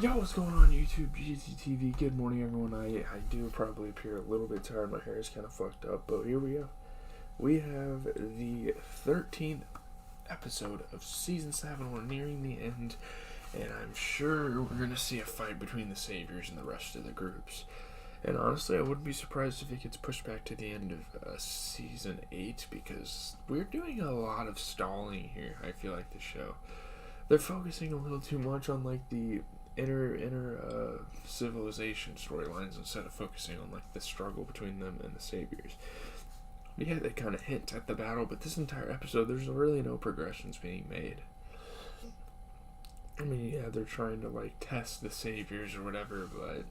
Yo, what's going on YouTube, GTTV? Good morning, everyone. I do probably appear a little bit tired. My hair is kind of fucked up, but here we go. We have the 13th episode of Season 7. We're nearing the end, and I'm sure we're going to see a fight between the Saviors and the rest of the groups. And honestly, I wouldn't be surprised if it gets pushed back to the end of Season 8, because we're doing a lot of stalling here, I feel like, the show. They're focusing a little too much on, like, the inner civilization storylines instead of focusing on, like, the struggle between them and the Saviors. Yeah, they kind of hint at the battle, but this entire episode, there's really no progressions being made. I mean, yeah, they're trying to, like, test the Saviors or whatever, but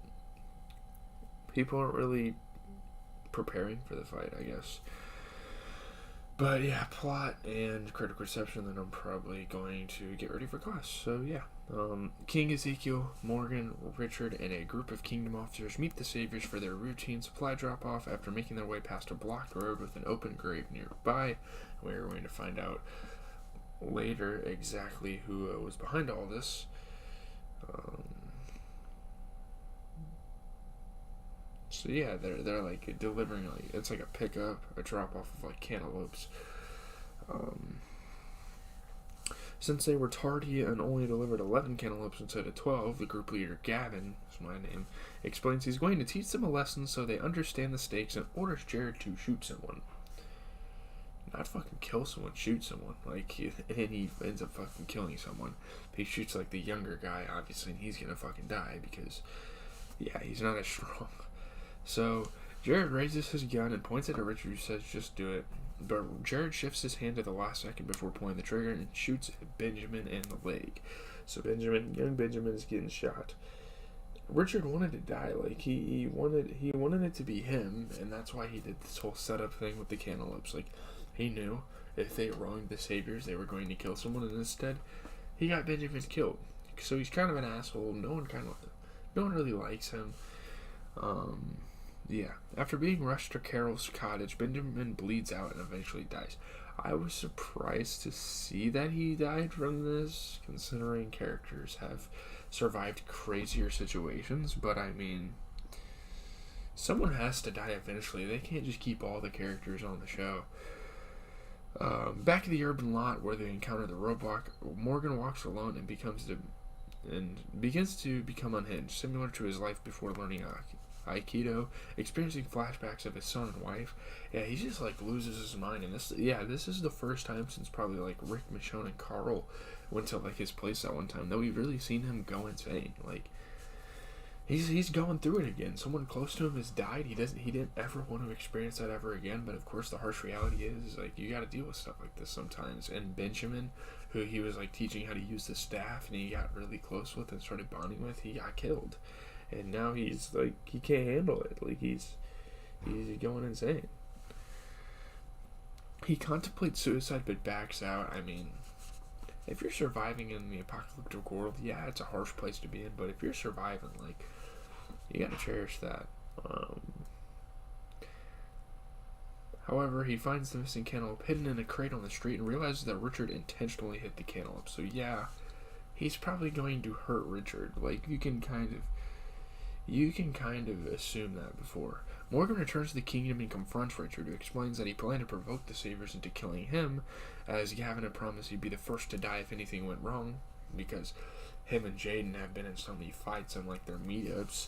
people aren't really preparing for the fight, I guess. But yeah, plot and critical reception, then I'm probably going to get ready for class. So yeah, King Ezekiel, Morgan, Richard, and a group of kingdom officers meet the Saviors for their routine supply drop-off after making their way past a blocked road with an open grave nearby. We're going to find out later exactly who was behind all this. So yeah, they're like delivering, like, it's like a pickup, a drop off of like cantaloupes. Since they were tardy and only delivered 11 cantaloupes instead of 12, the group leader, Gavin, is my name, explains he's going to teach them a lesson so they understand the stakes and orders Jared to shoot someone. Not fucking kill someone, shoot someone. Like, and he ends up fucking killing someone. He shoots like the younger guy, obviously, and he's gonna fucking die because, yeah, he's not as strong. So, Jared raises his gun and points it at Richard, who says, just do it. But Jared shifts his hand at the last second before pulling the trigger and shoots Benjamin in the leg. So young Benjamin is getting shot. Richard wanted to die. Like, he wanted it to be him, and that's why he did this whole setup thing with the cantaloupes. Like, he knew if they wronged the Saviors, they were going to kill someone, and instead, he got Benjamin killed. So he's kind of an asshole. No one really likes him. Yeah, after being rushed to Carol's cottage, Benjamin bleeds out and eventually dies. I was surprised to see that he died from this, considering characters have survived crazier situations, but I mean, someone has to die eventually. They can't just keep all the characters on the show. Back at the urban lot where they encounter the roadblock, Morgan walks alone and begins to become unhinged, similar to his life before learning Aikido, experiencing flashbacks of his son and wife. Yeah, he just like loses his mind, and this is the first time since probably like Rick, Michonne, and Carl went to like his place that one time that we've really seen him go insane. Like, he's going through it again. Someone close to him has died. He didn't ever want to experience that ever again. But of course, the harsh reality is like you got to deal with stuff like this sometimes. And Benjamin, who he was like teaching how to use the staff, and he got really close with and started bonding with, he got killed. And now he's like, he can't handle it. Like, he's going insane. He contemplates suicide but backs out. I mean, if you're surviving in the apocalyptic world, yeah, it's a harsh place to be in. But if you're surviving, like, you gotta cherish that. However, he finds the missing cantaloupe hidden in a crate on the street and realizes that Richard intentionally hit the cantaloupe. So yeah, he's probably going to hurt Richard. Like, you can kind of assume that before. Morgan returns to the kingdom and confronts Richard, who explains that he planned to provoke the Saviors into killing him, as Gavin had promised he'd be the first to die if anything went wrong, because him and Jaden have been in so many fights and like their meetups,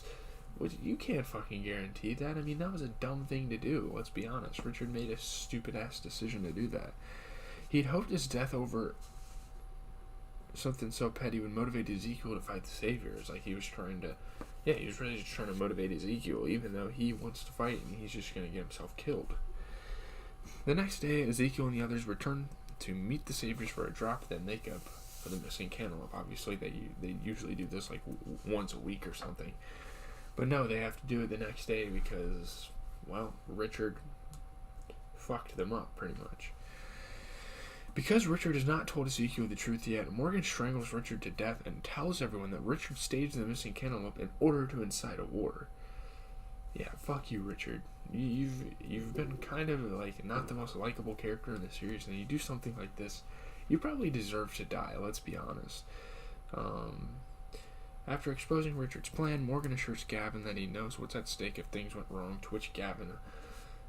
which you can't fucking guarantee that. I mean, that was a dumb thing to do, let's be honest. Richard made a stupid ass decision to do that. He'd hoped his death over something so petty would motivate Ezekiel to fight the Saviors. Like, he was really just trying to motivate Ezekiel, even though he wants to fight and he's just going to get himself killed. The next day, Ezekiel and the others return to meet the Saviors for a drop, then make up for the missing cantaloupe. Obviously, they usually do this like once a week or something. But no, they have to do it the next day because, well, Richard fucked them up, pretty much. Because Richard has not told Ezekiel the truth yet, Morgan strangles Richard to death and tells everyone that Richard staged the missing cantaloupe in order to incite a war. Yeah, fuck you, Richard. You've been kind of like not the most likable character in the series, and you do something like this, you probably deserve to die. Let's be honest. After exposing Richard's plan, Morgan assures Gavin that he knows what's at stake if things went wrong, to which Gavin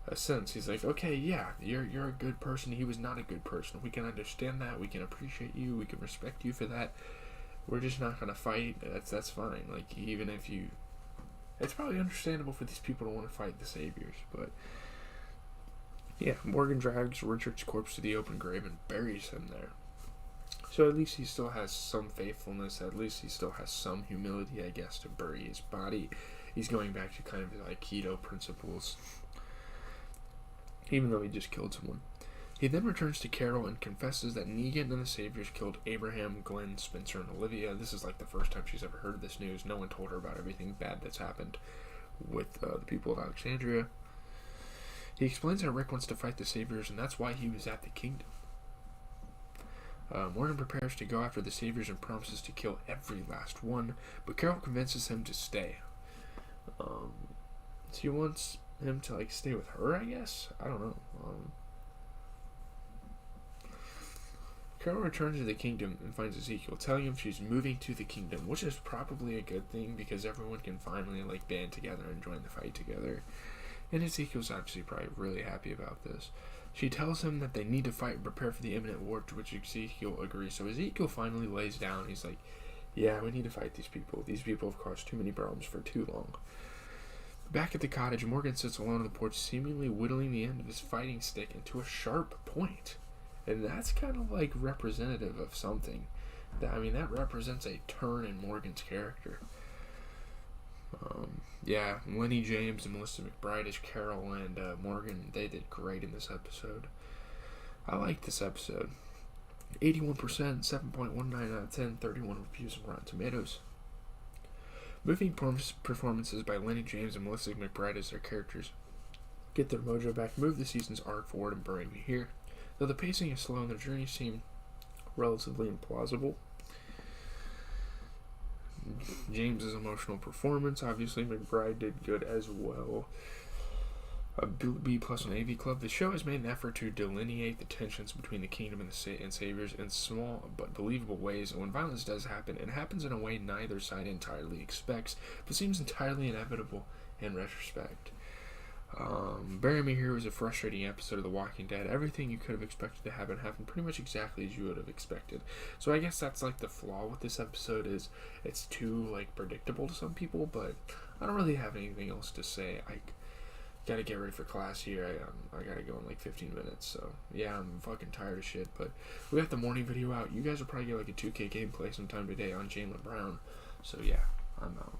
assents. He's like, okay, yeah, you're a good person. He was not a good person. We can understand that. We can appreciate you. We can respect you for that. We're just not going to fight. That's fine. Like, even if you... It's probably understandable for these people to want to fight the Saviors, but... Yeah, Morgan drags Richard's corpse to the open grave and buries him there. So at least he still has some faithfulness. At least he still has some humility, I guess, to bury his body. He's going back to kind of like Keto principles, even though he just killed someone. He then returns to Carol and confesses that Negan and the Saviors killed Abraham, Glenn, Spencer, and Olivia. This is like the first time she's ever heard this news. No one told her about everything bad that's happened with the people of Alexandria. He explains how Rick wants to fight the Saviors, and that's why he was at the Kingdom. Morgan prepares to go after the Saviors and promises to kill every last one, but Carol convinces him to stay. She wants him to like stay with her, I guess? I don't know. Carol returns to the Kingdom and finds Ezekiel, telling him she's moving to the Kingdom, which is probably a good thing because everyone can finally like band together and join the fight together. And Ezekiel's obviously probably really happy about this. She tells him that they need to fight and prepare for the imminent war, to which Ezekiel agrees. So Ezekiel finally lays down. He's like, yeah, we need to fight these people. These people have caused too many problems for too long. Back at the cottage, Morgan sits alone on the porch, seemingly whittling the end of his fighting stick into a sharp point. And that's kind of like representative of something. That represents a turn in Morgan's character. Yeah, Lenny James and Melissa McBride as Carol and Morgan, they did great in this episode. I like this episode. 81%, 7.19 out of 10, 31 reviews on Rotten Tomatoes. Moving performances by Lenny James and Melissa McBride as their characters get their mojo back, move the season's arc forward, and bring me here. Though the pacing is slow and the journey seemed relatively implausible. James's emotional performance, obviously McBride did good as well. A B+ on AV Club. The show has made an effort to delineate the tensions between the Kingdom and the Saviors in small but believable ways, and when violence does happen, it happens in a way neither side entirely expects, but seems entirely inevitable in retrospect. Bury Me Here was a frustrating episode of The Walking Dead. Everything you could have expected to happen happened pretty much exactly as you would have expected. So I guess that's like the flaw with this episode, is it's too like predictable to some people, but I don't really have anything else to say. I gotta get ready for class here. I gotta go in like 15 minutes, so yeah, I'm fucking tired of shit, but we got the morning video out. You guys will probably get like a 2K gameplay sometime today on Jaylen Brown, so yeah, I'm out.